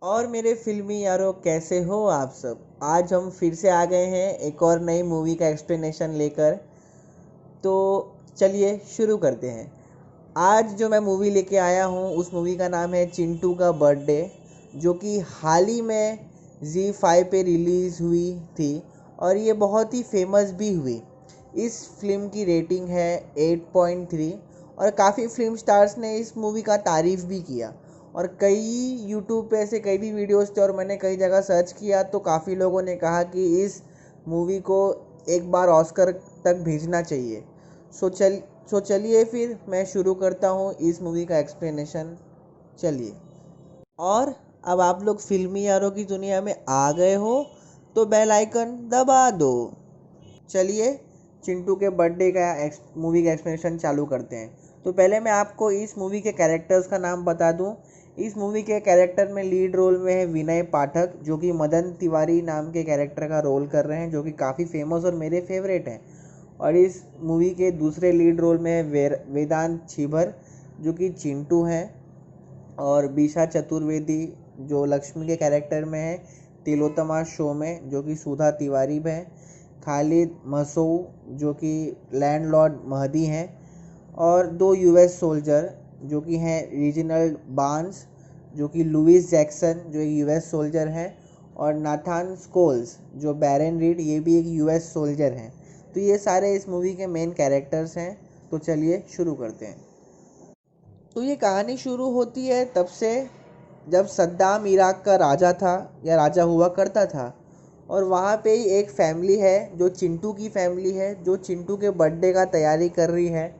और मेरे फिल्मी यारों, कैसे हो आप सब। आज हम फिर से आ गए हैं एक और नई मूवी का एक्सप्लेनेशन लेकर। तो चलिए शुरू करते हैं। आज जो मैं मूवी लेके आया हूँ उस मूवी का नाम है चिंटू का बर्थडे, जो कि हाल ही में Z5 पे रिलीज़ हुई थी और ये बहुत ही फेमस भी हुई। इस फिल्म की रेटिंग है 8.3 और काफ़ी फिल्म स्टार्स ने इस मूवी का तारीफ़ भी किया। और कई यूट्यूब पे ऐसे कई भी वीडियोस थे और मैंने कई जगह सर्च किया तो काफ़ी लोगों ने कहा कि इस मूवी को एक बार ऑस्कर तक भेजना चाहिए। सो चल सो चलिए फिर मैं शुरू करता हूँ इस मूवी का एक्सप्लेनेशन। चलिए। और अब आप लोग फिल्मी यारों की दुनिया में आ गए हो तो बेल आइकन दबा दो। चलिए चिंटू के बर्थडे का मूवी का एक्सप्लेनेशन चालू करते हैं। तो पहले मैं आपको इस मूवी के कैरेक्टर्स का नाम बता दूं। इस मूवी के कैरेक्टर में लीड रोल में है विनय पाठक, जो कि मदन तिवारी नाम के कैरेक्टर का रोल कर रहे हैं, जो कि काफ़ी फेमस और मेरे फेवरेट हैं। और इस मूवी के दूसरे लीड रोल में है वेदांत छिबर, जो कि चिंटू हैं। और बीशा चतुर्वेदी जो लक्ष्मी के कैरेक्टर में है, तिलोत्तमा शो में जो कि सुधा तिवारी है, खालिद मसऊ जो कि लैंडलॉर्ड महदी हैं, और दो यूएस सोल्जर जो कि हैं रीजनल बार्न्स, जो कि लुइस जैक्सन जो एक यूएस सोल्जर हैं, और नाथान स्कोल्स जो बैरन रीड ये भी एक यूएस सोल्जर हैं। तो ये सारे इस मूवी के मेन कैरेक्टर्स हैं। तो चलिए शुरू करते हैं। तो ये कहानी शुरू होती है तब से जब सद्दाम इराक का राजा था या राजा हुआ करता था। और वहाँ पे ही एक फैमिली है जो चिंटू की फैमिली है, जो चिंटू के बर्थडे का तैयारी कर रही है।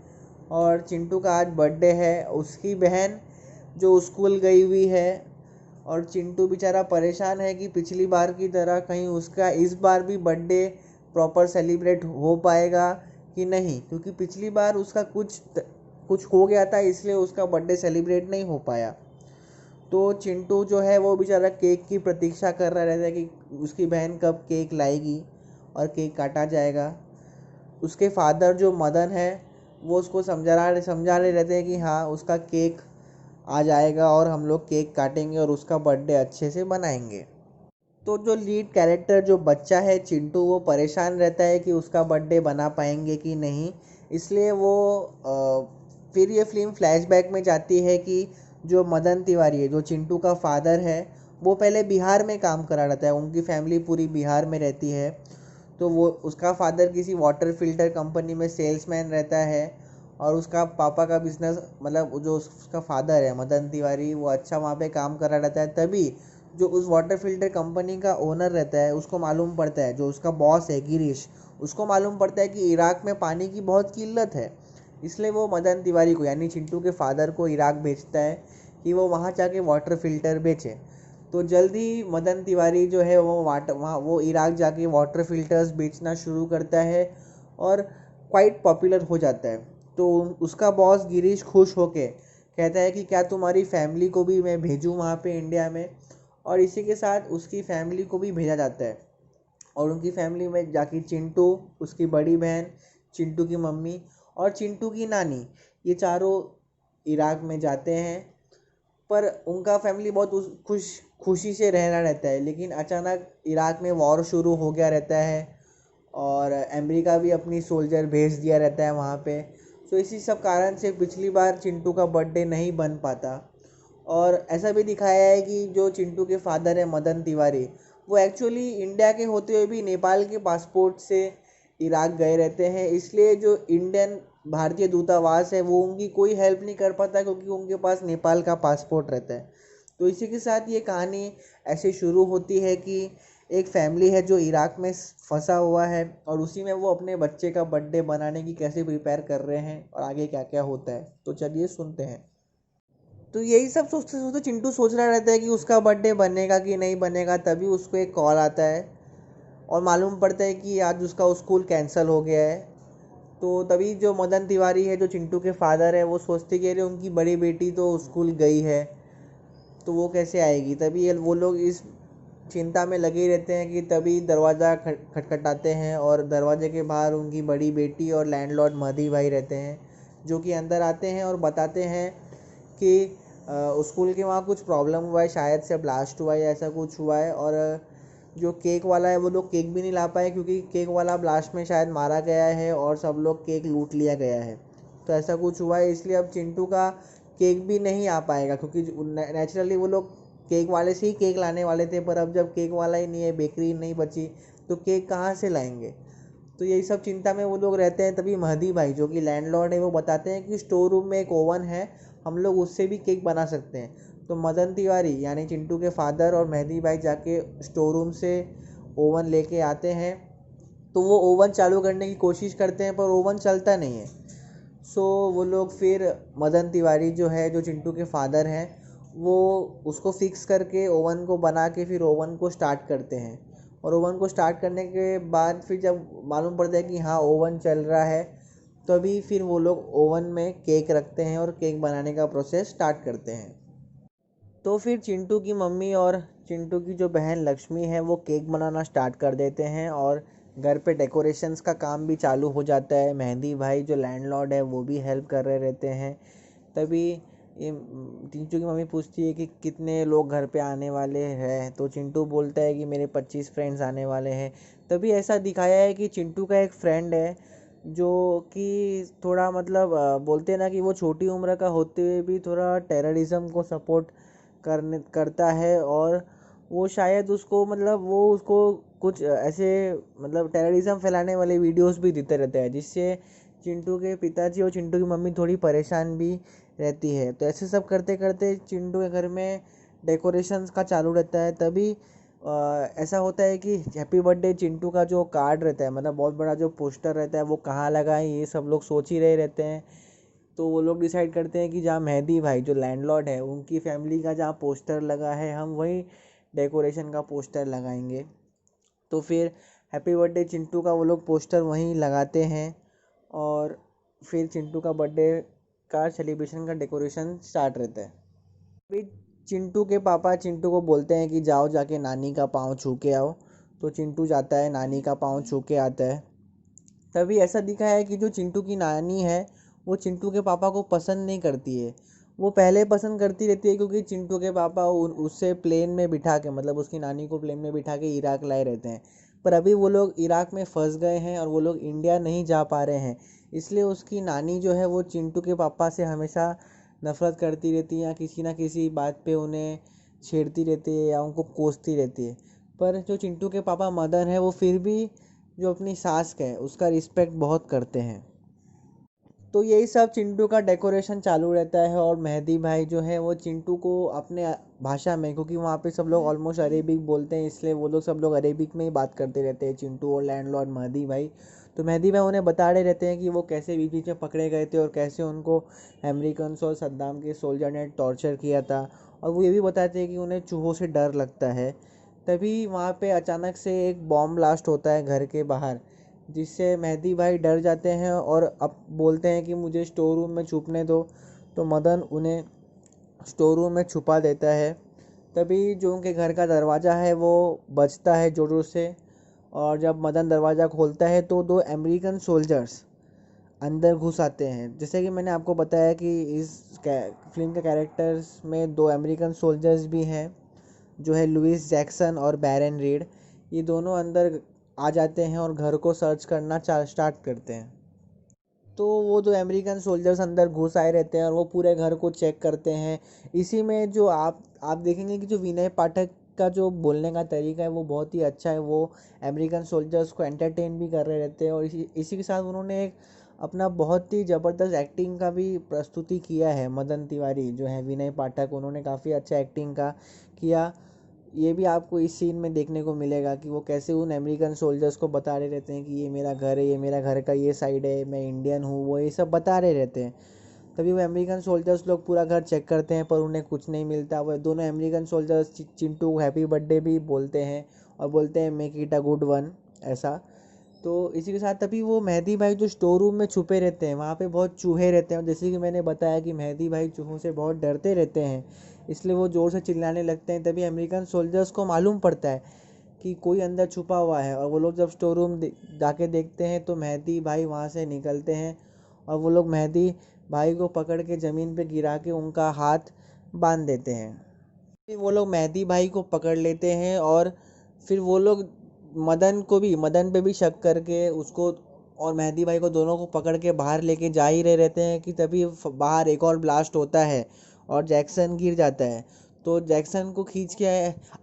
और चिंटू का आज बर्थडे है। उसकी बहन जो स्कूल गई हुई है, और चिंटू बेचारा परेशान है कि पिछली बार की तरह कहीं उसका इस बार भी बर्थडे प्रॉपर सेलिब्रेट हो पाएगा कि नहीं, क्योंकि पिछली बार उसका कुछ हो गया था, इसलिए उसका बर्थडे सेलिब्रेट नहीं हो पाया। तो चिंटू जो है वो बेचारा केक की प्रतीक्षा कर रहा रहता है कि उसकी बहन कब केक लाएगी और केक काटा जाएगा। उसके फादर जो मदन है वो उसको समझा रहे रहते हैं कि हाँ उसका केक आ जाएगा और हम लोग केक काटेंगे और उसका बर्थडे अच्छे से बनाएंगे। तो जो लीड कैरेक्टर जो बच्चा है चिंटू, वो परेशान रहता है कि उसका बर्थडे बना पाएंगे कि नहीं। इसलिए वो फिर ये फिल्म फ्लैशबैक में जाती है कि जो मदन तिवारी है जो चिंटू का फादर है, वो पहले बिहार में काम करा रहता है। उनकी फैमिली पूरी बिहार में रहती है। तो वो उसका फादर किसी वाटर फिल्टर कंपनी में सेल्समैन रहता है। और उसका पापा का बिजनेस, मतलब जो उसका फादर है मदन तिवारी, वो अच्छा वहाँ पे काम करा रहता है। तभी जो उस वाटर फिल्टर कंपनी का ओनर रहता है उसको मालूम पड़ता है, जो उसका बॉस है गिरीश, उसको मालूम पड़ता है कि इराक में पानी की बहुत किल्लत है। इसलिए वो मदन तिवारी को यानी चिंटू के फादर को इराक भेजता है कि वो वहाँ जाके वाटर फिल्टर बेचे। तो जल्दी मदन तिवारी जो है वो वहाँ वो इराक जाके वाटर फिल्टर्स बेचना शुरू करता है और क्वाइट पॉपुलर हो जाता है। तो उसका बॉस गिरीश खुश होके कहता है कि क्या तुम्हारी फैमिली को भी मैं भेजूँ वहाँ पे इंडिया में। और इसी के साथ उसकी फैमिली को भी भेजा जाता है। और उनकी फैमिली में जाके चिंटू, उसकी बड़ी बहन, चिंटू की मम्मी और चिंटू की नानी, ये चारों इराक में जाते हैं। पर उनका फैमिली बहुत खुशी से रहना रहता है। लेकिन अचानक इराक में वॉर शुरू हो गया रहता है और अमेरिका भी अपनी सोल्जर भेज दिया रहता है वहाँ पे। तो इसी सब कारण से पिछली बार चिंटू का बर्थडे नहीं बन पाता। और ऐसा भी दिखाया है कि जो चिंटू के फादर है मदन तिवारी, वो एक्चुअली इंडिया के होते हुए भी नेपाल के पासपोर्ट से इराक गए रहते हैं। इसलिए जो इंडियन भारतीय दूतावास है वो उनकी कोई हेल्प नहीं कर पाता, क्योंकि उनके पास नेपाल का पासपोर्ट रहता है। तो इसी के साथ ये कहानी ऐसे शुरू होती है कि एक फैमिली है जो इराक में फंसा हुआ है और उसी में वो अपने बच्चे का बर्थडे बनाने की कैसे प्रिपेयर कर रहे हैं और आगे क्या क्या होता है। तो चलिए सुनते हैं। तो यही सब सोचते सोचते चिंटू सोच रहा रहता है कि उसका बर्थडे बनेगा कि नहीं बनेगा। तभी उसको एक कॉल आता है और मालूम पड़ता है कि आज उसका स्कूल कैंसिल हो गया है। तो तभी जो मदन तिवारी है जो चिंटू के फादर है वो सोचते कि अरे उनकी बड़ी बेटी तो स्कूल गई है, तो वो कैसे आएगी। तभी ये वो लोग इस चिंता में लगे रहते हैं कि तभी दरवाज़ा खटखटाते हैं और दरवाजे के बाहर उनकी बड़ी बेटी और लैंडलॉर्ड महदी भाई रहते हैं, जो कि अंदर आते हैं और बताते हैं कि स्कूल के वहाँ कुछ प्रॉब्लम हुआ है, शायद से ब्लास्ट हुआ है या ऐसा कुछ हुआ है। और जो केक वाला है वो लोग केक भी नहीं ला पाए क्योंकि केक वाला ब्लास्ट में शायद मारा गया है और सब लोग केक लूट लिया गया है। तो ऐसा कुछ हुआ है, इसलिए अब चिंटू का केक भी नहीं आ पाएगा क्योंकि नेचुरली वो लोग केक वाले से ही केक लाने वाले थे, पर अब जब केक वाला ही नहीं है, बेकरी नहीं बची, तो केक कहाँ से लाएंगे। तो यही सब चिंता में वो लोग रहते हैं। तभी महदी भाई जो कि लैंडलॉर्ड है वो बताते हैं कि स्टोर रूम में एक ओवन है, हम लोग उससे भी केक बना सकते हैं। तो मदन तिवारी यानी चिंटू के फादर और महदी भाई जाके स्टोर रूम से ओवन लेके आते हैं। तो वो ओवन चालू करने की कोशिश करते हैं पर ओवन चलता नहीं है। सो वो लोग फिर मदन तिवारी जो है, जो चिंटू के फादर हैं, वो उसको फिक्स करके ओवन को बना के फिर ओवन को स्टार्ट करते हैं। और ओवन को स्टार्ट करने के बाद फिर जब मालूम पड़ता है कि हाँ ओवन चल रहा है, तभी फिर वो लोग ओवन में केक रखते हैं और केक बनाने का प्रोसेस स्टार्ट करते हैं। तो फिर चिंटू की मम्मी और चिंटू की जो बहन लक्ष्मी है वो केक बनाना स्टार्ट कर देते हैं और घर पे डेकोरेशंस का काम भी चालू हो जाता है। मेहंदी भाई जो लैंडलॉर्ड है वो भी हेल्प कर रहे रहते हैं। तभी ये चिंटू की मम्मी पूछती है कि कितने लोग घर पे आने वाले हैं, तो चिंटू बोलता है कि मेरे 25 फ्रेंड्स आने वाले हैं। तभी ऐसा दिखाया है कि चिंटू का एक फ्रेंड है जो कि थोड़ा मतलब बोलते हैं ना कि वो छोटी उम्र का होते हुए भी थोड़ा टेररिज्म को सपोर्ट करता है। और वो शायद उसको मतलब वो उसको कुछ ऐसे मतलब टेररिज्म फैलाने वाले वीडियोस भी देते रहते हैं, जिससे चिंटू के पिताजी और चिंटू की मम्मी थोड़ी परेशान भी रहती है। तो ऐसे सब करते करते चिंटू के घर में डेकोरेशंस का चालू रहता है। तभी ऐसा होता है कि हैप्पी बर्थडे चिंटू का जो कार्ड रहता है, मतलब बहुत बड़ा जो पोस्टर रहता है, वो कहाँ लगाएं ये सब लोग सोच ही रहे रहते हैं। तो वो लोग डिसाइड करते हैं कि जहाँ मेहदी भाई जो लैंडलॉर्ड है उनकी फैमिली का जहाँ पोस्टर लगा है, हम वही डेकोरेशन का पोस्टर लगाएंगे। तो फिर हैप्पी बर्थडे चिंटू का वो लोग पोस्टर वहीं लगाते हैं और फिर चिंटू का बर्थडे का सेलिब्रेशन का डेकोरेशन स्टार्ट रहता है। फिर चिंटू के पापा चिंटू को बोलते हैं कि जाओ जाके नानी का पाँव छू के आओ। तो चिंटू जाता है, नानी का पाँव छू के आता है। तभी ऐसा दिखा है कि जो चिंटू की नानी है वो चिंटू के पापा को पसंद नहीं करती है। वो पहले पसंद करती रहती है क्योंकि चिंटू के पापा उससे प्लेन में बिठा के, मतलब उसकी नानी को प्लेन में बिठा के इराक लाए रहते हैं। पर अभी वो लोग इराक में फंस गए हैं और वो लोग इंडिया नहीं जा पा रहे हैं, इसलिए उसकी नानी जो है वो चिंटू के पापा से हमेशा नफ़रत करती रहती है या किसी ना किसी बात पे उन्हें छेड़ती रहती है या उनको कोसती रहती है। पर जो चिंटू के पापा मदन है वो फिर भी जो अपनी सास का है उसका रिस्पेक्ट बहुत करते हैं। तो यही सब चिंटू का डेकोरेशन चालू रहता है और मेहदी भाई जो है वो चिंटू को अपने भाषा में, क्योंकि वहाँ पे सब लोग ऑलमोस्ट अरेबिक बोलते हैं, इसलिए वो लोग सब लोग अरेबिक में ही बात करते रहते हैं, चिंटू और लैंडलॉर्ड मेहदी भाई। तो मेहदी भाई उन्हें बता रहे रहते हैं कि वो कैसे बीच बीच में पकड़े गए थे और कैसे उनको अमेरिकन और सद्दाम के सोल्जर ने टॉर्चर किया था। और वो ये भी बताते हैं कि उन्हें चूहों से डर लगता है। तभी वहाँ पे अचानक से एक बॉम्ब ब्लास्ट होता है घर के बाहर, जिससे मेहदी भाई डर जाते हैं और अब बोलते हैं कि मुझे स्टोर रूम में छुपने दो। तो मदन उन्हें स्टोर रूम में छुपा देता है। तभी जो उनके घर का दरवाज़ा है वो बजता है ज़ोर ज़ोर से, और जब मदन दरवाज़ा खोलता है तो दो अमेरिकन सोल्जर्स अंदर घुस आते हैं। जैसे कि मैंने आपको बताया कि इस फिल्म के कैरेक्टर्स में दो अमेरिकन सोल्जर्स भी हैं, जो है लुइस जैक्सन और बैरन रीड। ये दोनों अंदर आ जाते हैं और घर को सर्च करना स्टार्ट करते हैं। तो वो जो अमेरिकन सोल्जर्स अंदर घुस आए रहते हैं और वो पूरे घर को चेक करते हैं। इसी में जो आप देखेंगे कि जो विनय पाठक का जो बोलने का तरीका है वो बहुत ही अच्छा है। वो अमेरिकन सोल्जर्स को एंटरटेन भी कर रहे रहते हैं और इसी के साथ उन्होंने एक अपना बहुत ही ज़बरदस्त एक्टिंग का भी प्रस्तुति किया है। मदन तिवारी जो है विनय पाठक, उन्होंने काफ़ी अच्छा एक्टिंग का किया। ये भी आपको इस सीन में देखने को मिलेगा कि वो कैसे उन अमेरिकन सोल्जर्स को बता रहे रहते हैं कि ये मेरा घर है, ये मेरा घर का ये साइड है, मैं इंडियन हूँ, वो ये सब बता रहे रहते हैं। तभी वो अमेरिकन सोल्जर्स लोग पूरा घर चेक करते हैं पर उन्हें कुछ नहीं मिलता। वो दोनों अमेरिकन सोल्जर्स चिंटू को हैप्पी बर्थडे भी बोलते हैं और बोलते हैं make it a good one, ऐसा। तो इसी के साथ तभी वो मेहदी भाई जो स्टोर रूम में छुपे रहते हैं, वहाँ पे बहुत चूहे रहते हैं। जैसे कि मैंने बताया कि मेहदी भाई चूहों से बहुत डरते रहते हैं, इसलिए वो ज़ोर से चिल्लाने लगते हैं। तभी अमेरिकन सोल्जर्स को मालूम पड़ता है कि कोई अंदर छुपा हुआ है, और वो लोग जब स्टोर रूम जाके देखते हैं तो मेहदी भाई वहाँ से निकलते हैं और वो लोग मेहदी भाई को पकड़ के ज़मीन पे गिरा के उनका हाथ बांध देते हैं। फिर वो लोग मेहदी भाई को पकड़ लेते हैं और फिर वो लोग मदन पे भी शक करके उसको और मेहदी भाई को दोनों को पकड़ के बाहर लेके जा ही रहे रहते हैं कि तभी बाहर एक और ब्लास्ट होता है और जैक्सन गिर जाता है। तो जैक्सन को खींच के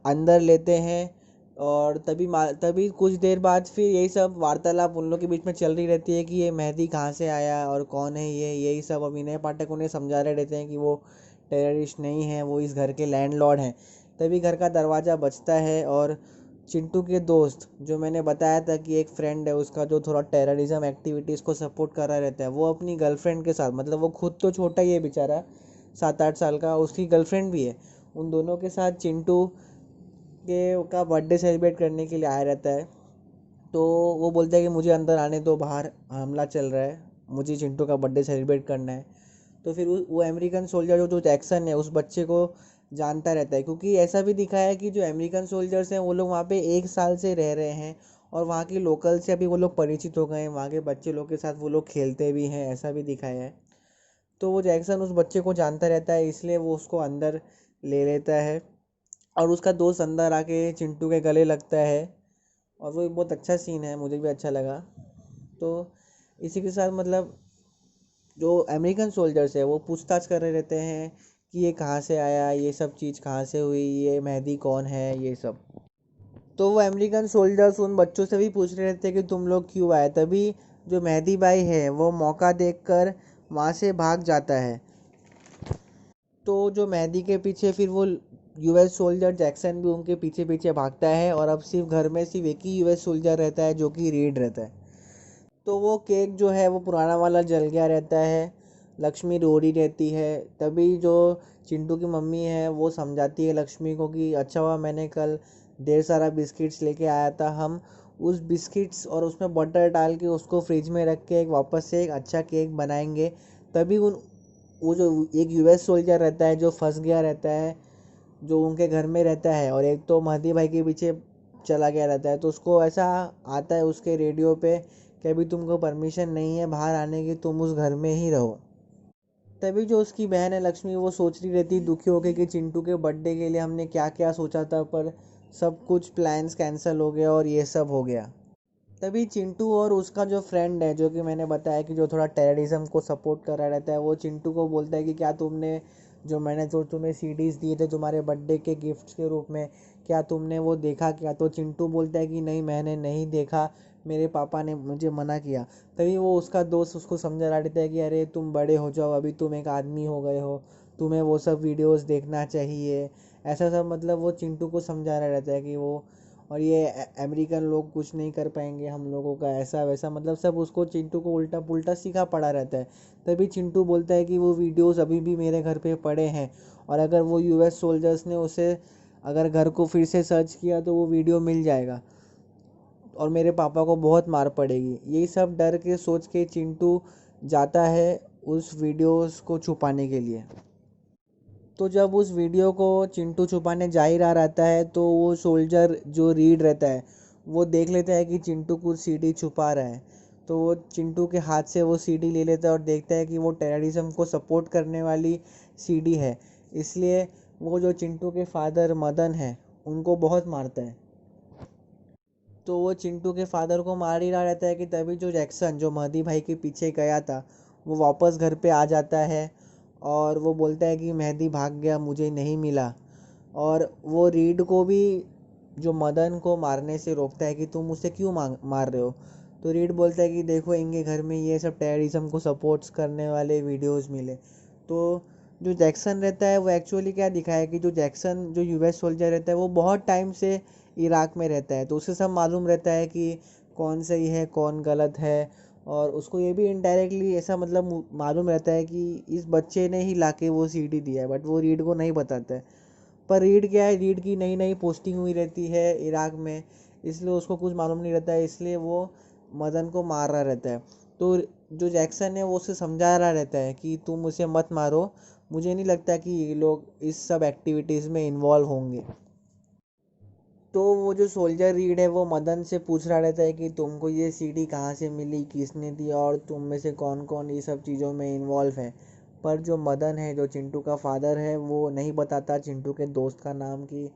अंदर लेते हैं और तभी कुछ देर बाद फिर यही सब वार्तालाप उन लोग के बीच में चल रही रहती है कि ये मेहदी कहाँ से आया और कौन है ये, यही सब अभिनय पाठक उन्हें समझा रहे रहते हैं कि वो टेररिस्ट नहीं है, वो इस घर के लैंडलॉर्ड हैं। तभी घर का दरवाज़ा बजता है और चिंटू के दोस्त, जो मैंने बताया था कि एक फ्रेंड है उसका जो थोड़ा टेररिज्म एक्टिविटीज़ को सपोर्ट कर रहा रहता है, वो अपनी गर्लफ्रेंड के साथ, मतलब वो खुद तो छोटा ही है बेचारा, 7-8 साल का, उसकी गर्लफ्रेंड भी है, उन दोनों के साथ चिंटू के का बर्थडे सेलिब्रेट करने के लिए आया रहता है। तो वो बोलता है कि मुझे अंदर आने दो, बाहर हमला चल रहा है, मुझे चिंटू का बर्थडे सेलिब्रेट करना है। तो फिर वो अमेरिकन सोल्जर जो जैक्सन है उस बच्चे को जानता रहता है, क्योंकि ऐसा भी दिखाया है कि जो अमेरिकन सोल्जर्स हैं वो लोग वहाँ पे 1 साल से रह रहे हैं और वहाँ के लोकल से अभी वो लोग परिचित हो गए हैं, वहाँ के बच्चे लोग के साथ वो लोग खेलते भी हैं, ऐसा भी दिखाया है। तो वो जैक्सन उस बच्चे को जानता रहता है, इसलिए वो उसको अंदर ले लेता है और उसका दोस्त अंदर आके चिंटू के गले लगता है और वो एक बहुत अच्छा सीन है, मुझे भी अच्छा लगा। तो इसी के साथ मतलब जो अमेरिकन सोल्जर्स है वो पूछताछ कर रहे रहते हैं कि ये कहाँ से आया, ये सब चीज़ कहाँ से हुई, ये मेहदी कौन है, ये सब। तो वो अमेरिकन सोल्जर्स उन बच्चों से भी पूछ रहे रहते हैं कि तुम लोग क्यों आए। तभी जो मेहदी भाई है वो मौका देखकर वहाँ से भाग जाता है। तो जो मेहदी के पीछे फिर वो यूएस सोल्जर जैक्सन भी उनके पीछे पीछे भागता है और अब सिर्फ घर में सिर्फ एक ही यूएस सोल्जर रहता है जो कि रीड रहता है। तो वो केक जो है वो पुराना वाला जल गया रहता है, लक्ष्मी रो रही रहती है। तभी जो चिंटू की मम्मी है वो समझाती है लक्ष्मी को कि अच्छा हुआ मैंने कल ढेर सारा बिस्किट्स लेके आया था, हम उस बिस्किट्स और उसमें बटर डाल के उसको फ्रिज में रख के एक वापस से एक अच्छा केक बनाएंगे। तभी उन वो जो एक यूएस सोल्जर रहता है जो फंस गया रहता है, जो उनके घर में रहता है, और एक तो महदी भाई के पीछे चला गया रहता है, तो उसको ऐसा आता है उसके रेडियो पे कि अभी तुमको परमिशन नहीं है बाहर आने की, तुम उस घर में ही रहो। तभी जो उसकी बहन है लक्ष्मी वो सोच रही रहती दुखी होकर कि चिंटू के बर्थडे के लिए हमने क्या क्या सोचा था, पर सब कुछ प्लान्स कैंसिल हो गया और ये सब हो गया। तभी चिंटू और उसका जो फ्रेंड है, जो कि मैंने बताया कि जो थोड़ा टेररिज्म को सपोर्ट कर रहा रहता है, वो चिंटू को बोलता है कि क्या तुमने जो मैंने जो तुम्हें सीडीज़ दिए थे तुम्हारे बर्थडे के गिफ्ट्स के रूप में, क्या तुमने वो देखा क्या। तो चिंटू बोलता है कि नहीं मैंने नहीं देखा, मेरे पापा ने मुझे मना किया। तभी वो उसका दोस्त उसको समझा रहा रहता है कि अरे तुम बड़े हो जाओ, अभी तुम एक आदमी हो गए हो, तुम्हें वो सब वीडियोस देखना चाहिए, ऐसा सब मतलब वो चिंटू को समझा रहा रहता है कि वो और ये अमेरिकन लोग कुछ नहीं कर पाएंगे हम लोगों का, ऐसा वैसा मतलब सब उसको चिंटू को उल्टा पुल्टा सीखा पड़ा रहता है। तभी चिंटू बोलता है कि वो वीडियोस अभी भी मेरे घर पे पड़े हैं और अगर वो यूएस सोल्जर्स ने उसे अगर घर को फिर से सर्च किया तो वो वीडियो मिल जाएगा और मेरे पापा को बहुत मार पड़ेगी। यही सब डर के सोच के चिंटू जाता है उस वीडियोस को छुपाने के लिए। तो जब उस वीडियो को चिंटू छुपाने जा ही रहा रहता है तो वो सोल्जर जो रीड रहता है वो देख लेता है कि चिंटू कुछ सीडी छुपा रहा है। तो वो चिंटू के हाथ से वो सीडी ले लेता है और देखता है कि वो टेररिज्म को सपोर्ट करने वाली सीडी है। इसलिए वो जो चिंटू के फादर मदन है उनको बहुत मारता है। तो वो चिंटू के फादर को मार ही रहा रहता है कि तभी जो जैक्सन जो महदी भाई के पीछे गया था वो वापस घर पे आ जाता है और वो बोलता है कि मेहदी भाग गया, मुझे नहीं मिला। और वो रीड को भी जो मदन को मारने से रोकता है कि तुम उसे क्यों मार रहे हो। तो रीड बोलता है कि देखो इनके घर में ये सब टेररिज्म को सपोर्ट्स करने वाले वीडियोस मिले। तो जो जैक्सन रहता है वो एक्चुअली क्या दिखाया है कि जो जैक्सन जो यूएस सोल्जर रहता है वो बहुत टाइम से इराक में रहता है, तो उसे सब मालूम रहता है कि कौन सही है कौन गलत है। और उसको ये भी इनडायरेक्टली ऐसा मतलब मालूम रहता है कि इस बच्चे ने ही लाके वो सीडी दिया है, बट वो रीड को नहीं बताता है। पर रीड क्या है, रीड की नई नई पोस्टिंग हुई रहती है इराक में, इसलिए उसको कुछ मालूम नहीं रहता है, इसलिए वो मदन को मार रहा रहता है। तो जो जैक्सन है वो उसे समझा रहा रहता है कि तुम उसे मत मारो, मुझे नहीं लगता कि ये लोग इस सब एक्टिविटीज़ में इन्वॉल्व होंगे। तो वो जो सोल्जर रीड है वो मदन से पूछ रहा रहता है कि तुमको ये सीडी कहाँ से मिली, किसने दी और तुम में से कौन कौन ये सब चीज़ों में इन्वॉल्व है। पर जो मदन है, जो चिंटू का फादर है, वो नहीं बताता चिंटू के दोस्त का नाम कि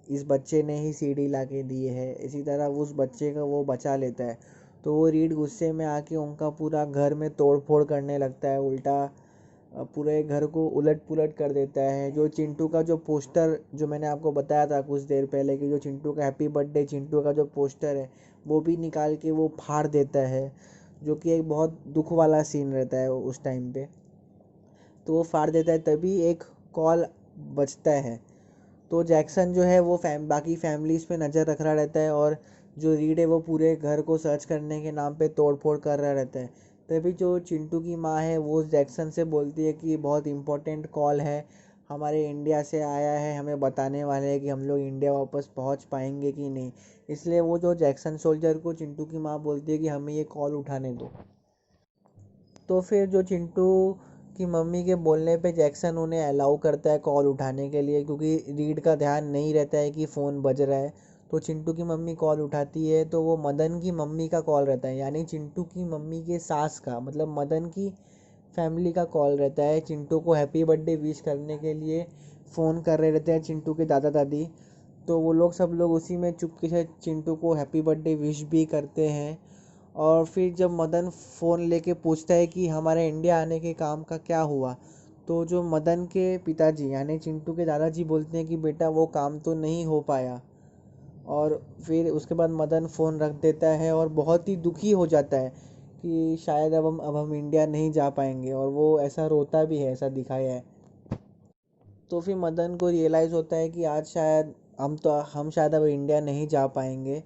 इस बच्चे ने ही सीडी ला के दी है। इसी तरह उस बच्चे का वो बचा लेता है। तो वो रीड गुस्से में आके उनका पूरा घर में तोड़ फोड़ करने लगता है, उल्टा पूरे घर को उलट पुलट कर देता है। जो चिंटू का जो पोस्टर, जो मैंने आपको बताया था कुछ देर पहले कि जो चिंटू का हैप्पी बर्थडे चिंटू का जो पोस्टर है, वो भी निकाल के वो फाड़ देता है, जो कि एक बहुत दुख वाला सीन रहता है उस टाइम पे। तो वो फाड़ देता है, तभी एक कॉल बजता है। तो जैक्सन जो है वो बाकी फैमिलीज़ पे नज़र रख रहा रहता है, और जो रीड है वो पूरे घर को सर्च करने के नाम पे तोड़ फोड़ कर रहा रहता है। तभी जो चिंटू की माँ है वो जैक्सन से बोलती है कि बहुत इम्पोर्टेंट कॉल है, हमारे इंडिया से आया है, हमें बताने वाले हैं कि हम लोग इंडिया वापस पहुंच पाएंगे कि नहीं। इसलिए वो जो जैक्सन सोल्जर को चिंटू की माँ बोलती है कि हमें ये कॉल उठाने दो। तो फिर जो चिंटू की मम्मी के बोलने पे जैक्सन उन्हें अलाउ करता है कॉल उठाने के लिए, क्योंकि रीड का ध्यान नहीं रहता है कि फ़ोन बज रहा है। तो चिंटू की मम्मी कॉल उठाती है, तो वो मदन की मम्मी का कॉल रहता है, यानी चिंटू की मम्मी के सास का, मतलब मदन की फैमिली का कॉल रहता है। चिंटू को हैप्पी बर्थडे विश करने के लिए फ़ोन कर रहे रहते हैं चिंटू के दादा दादी। तो वो लोग सब लोग उसी में चुपके से चिंटू को हैप्पी बर्थडे विश भी करते हैं। और फिर जब मदन फ़ोन लेके पूछता है कि हमारे इंडिया आने के काम का क्या हुआ, तो जो मदन के पिताजी यानी चिंटू के दादाजी बोलते हैं कि बेटा वो काम तो नहीं हो पाया। और फिर उसके बाद मदन फ़ोन रख देता है और बहुत ही दुखी हो जाता है कि शायद अब हम इंडिया नहीं जा पाएंगे, और वो ऐसा रोता भी है, ऐसा दिखाया है। तो फिर मदन को रियलाइज़ होता है कि आज शायद हम शायद अब इंडिया नहीं जा पाएंगे,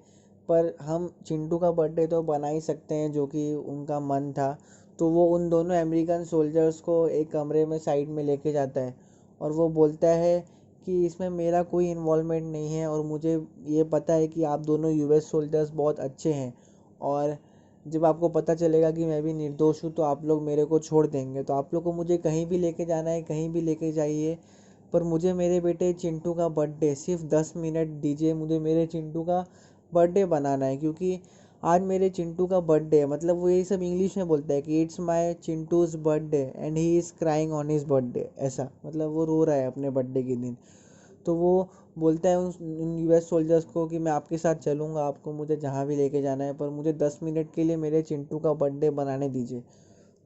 पर हम चिंटू का बर्थडे तो बना ही सकते हैं, जो कि उनका मन था। तो वो उन दोनों अमेरिकन सोल्जर्स को एक कमरे में साइड में लेके जाता है, और वो बोलता है कि इसमें मेरा कोई इन्वॉल्वमेंट नहीं है, और मुझे ये पता है कि आप दोनों यूएस सोल्जर्स बहुत अच्छे हैं, और जब आपको पता चलेगा कि मैं भी निर्दोष हूँ तो आप लोग मेरे को छोड़ देंगे। तो आप लोग को मुझे कहीं भी लेके जाना है, कहीं भी लेके जाइए, पर मुझे मेरे बेटे चिंटू का बर्थडे सिर्फ 10 मिनट दीजिए। मुझे मेरे चिंटू का बर्थडे बनाना है, क्योंकि आज मेरे चिंटू का बर्थडे है। मतलब वो ये सब इंग्लिश में बोलता है कि it's my Chintu's birthday and he is crying on his birthday, ऐसा मतलब वो रो रहा है अपने बर्थडे के दिन। तो वो बोलता है उन यूएस सोल्जर्स को कि मैं आपके साथ चलूँगा, आपको मुझे जहाँ भी लेके जाना है, पर मुझे 10 मिनट के लिए मेरे चिंटू का बर्थडे बनाने दीजिए।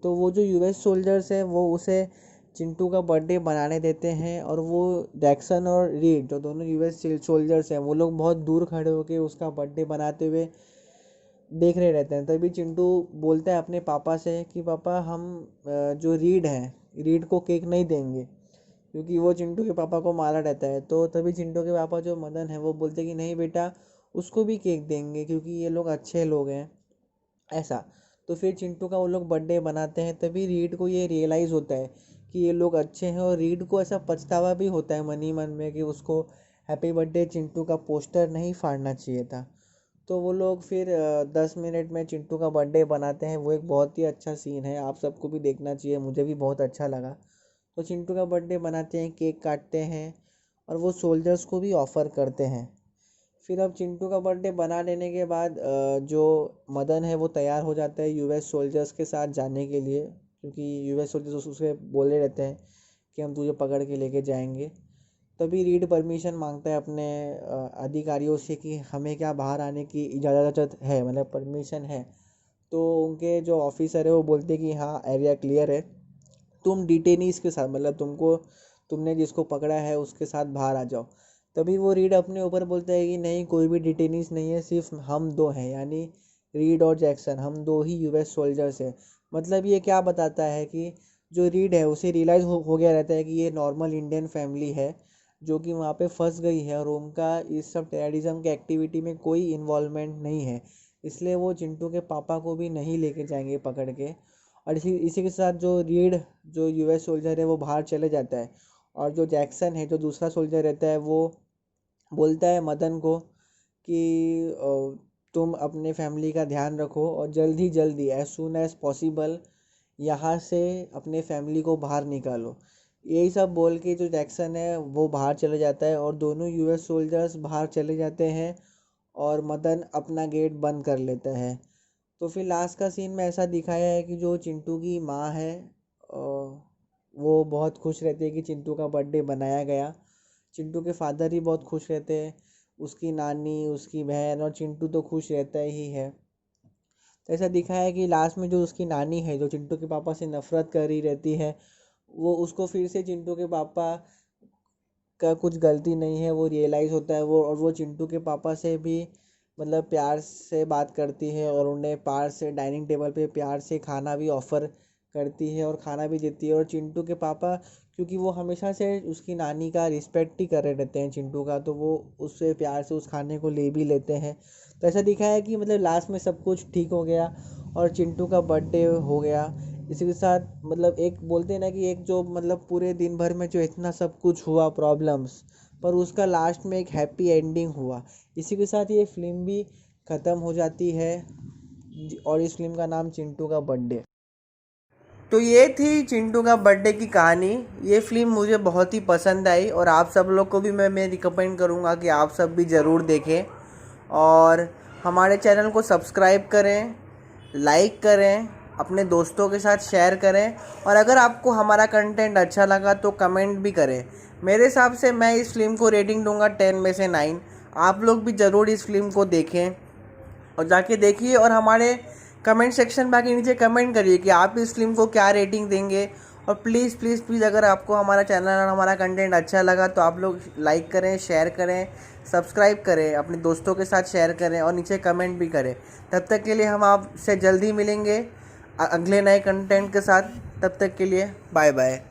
तो वो जो यूएस सोल्जर्स हैं वो उसे चिंटू का बर्थडे बनाने देते हैं, और वो जैक्सन और रीड जो दोनों यूएस सोल्जर्स हैं वो लोग बहुत दूर खड़े होकर उसका बर्थडे बनाते हुए देख रहे रहते हैं। तभी चिंटू बोलता है अपने पापा से कि पापा हम जो रीड है, रीड को केक नहीं देंगे, क्योंकि वो चिंटू के पापा को मारा रहता है। तो तभी चिंटू के पापा जो मदन है वो बोलते कि नहीं बेटा, उसको भी केक देंगे क्योंकि ये लोग अच्छे लोग हैं, ऐसा। तो फिर चिंटू का वो लोग बर्थडे बनाते हैं। तभी रीड को ये रियलाइज़ होता है कि ये लोग अच्छे हैं, और रीड को ऐसा पछतावा भी होता है मन ही मन में कि उसको हैप्पी बर्थडे चिंटू का पोस्टर नहीं फाड़ना चाहिए था। तो वो लोग फिर 10 मिनट में चिंटू का बर्थडे बनाते हैं। वो एक बहुत ही अच्छा सीन है, आप सबको भी देखना चाहिए, मुझे भी बहुत अच्छा लगा। तो चिंटू का बर्थडे बनाते हैं, केक काटते हैं, और वो सोल्जर्स को भी ऑफ़र करते हैं। फिर अब चिंटू का बर्थडे बना लेने के बाद जो मदन है वो तैयार हो जाता है यूएस सोल्जर्स के साथ जाने के लिए, क्योंकि यूएस सोल्जर्स उसे बोले रहते हैं कि हम तुझे पकड़ के लेके जाएंगे। तभी रीड परमिशन मांगता है अपने अधिकारियों से कि हमें क्या बाहर आने की इजाज़त है, मतलब परमिशन है। तो उनके जो ऑफिसर है वो बोलते हैं कि हाँ एरिया क्लियर है, तुम डिटेनीज के साथ, मतलब तुमने जिसको पकड़ा है उसके साथ बाहर आ जाओ। तभी वो रीड अपने ऊपर बोलता है कि नहीं, कोई भी डिटेनीज नहीं है, सिर्फ हम दो हैं, यानी रीड और जैक्सन, हम दो ही यूएस सोल्जर्स हैं। मतलब ये क्या बताता है कि जो रीड है उसे रियलाइज़ हो गया रहता है कि ये नॉर्मल इंडियन फैमिली है जो कि वहाँ पे फंस गई है, और उनका इस सब टेररिज्म के एक्टिविटी में कोई इन्वॉल्वमेंट नहीं है। इसलिए वो चिंटू के पापा को भी नहीं लेके जाएंगे पकड़ के। और इसी इसी के साथ जो रीड जो यूएस सोल्जर है वो बाहर चले जाता है, और जो जैक्सन है जो दूसरा सोल्जर रहता है वो बोलता है मदन को कि तुम अपने फैमिली का ध्यान रखो, और जल्दी एज सून एज पॉसिबल यहाँ से अपने फैमिली को बाहर निकालो। यही सब बोल के जो जैक्सन है वो बाहर चले जाता है, और दोनों यूएस सोल्जर्स बाहर चले जाते हैं, और मदन अपना गेट बंद कर लेता है। तो फिर लास्ट का सीन में ऐसा दिखाया है कि जो चिंटू की माँ है वो बहुत खुश रहती है कि चिंटू का बर्थडे बनाया गया। चिंटू के फादर ही बहुत खुश रहते हैं, उसकी नानी, उसकी बहन, और चिंटू तो खुश रहता ही है। तो ऐसा दिखाया है कि लास्ट में जो उसकी नानी है, जो चिंटू के पापा से नफरत कर रही रहती है, वो उसको फिर से चिंटू के पापा का कुछ गलती नहीं है वो रियलाइज़ होता है, वो और वो चिंटू के पापा से भी मतलब प्यार से बात करती है, और उन्हें प्यार से डाइनिंग टेबल पे प्यार से खाना भी ऑफ़र करती है और खाना भी देती है। और चिंटू के पापा, क्योंकि वो हमेशा से उसकी नानी का रिस्पेक्ट ही कर रहे रहते हैं चिंटू का, तो वो उससे प्यार से उस खाने को ले भी लेते हैं। तो ऐसा दिखाया है कि मतलब लास्ट में सब कुछ ठीक हो गया और चिंटू का बर्थडे हो गया। इसी के साथ मतलब एक बोलते हैं ना कि एक जो मतलब पूरे दिन भर में जो इतना सब कुछ हुआ प्रॉब्लम्स, पर उसका लास्ट में एक हैप्पी एंडिंग हुआ। इसी के साथ ये फिल्म भी ख़त्म हो जाती है, और इस फिल्म का नाम चिंटू का बर्थडे। तो ये थी चिंटू का बर्थडे की कहानी। ये फिल्म मुझे बहुत ही पसंद आई, और आप सब लोग को भी मैं रिकमेंड करूँगा कि आप सब भी ज़रूर देखें, और हमारे चैनल को सब्सक्राइब करें, लाइक करें, अपने दोस्तों के साथ शेयर करें, और अगर आपको हमारा कंटेंट अच्छा लगा तो कमेंट भी करें। मेरे हिसाब से मैं इस फिल्म को रेटिंग दूंगा 10 में से 9। आप लोग भी ज़रूर इस फिल्म को देखें और जाके देखिए, और हमारे कमेंट सेक्शन में आके नीचे कमेंट करिए कि आप इस फिल्म को क्या रेटिंग देंगे। और प्लीज़ प्लीज़ प्लीज़, अगर आपको हमारा चैनल और हमारा कंटेंट अच्छा लगा तो आप लोग लाइक करें, शेयर करें, सब्सक्राइब करें, अपने दोस्तों के साथ शेयर करें, और नीचे कमेंट भी करें। तब तक के लिए हम आपसे जल्दी मिलेंगे अगले नए कंटेंट के साथ। तब तक के लिए बाय बाय।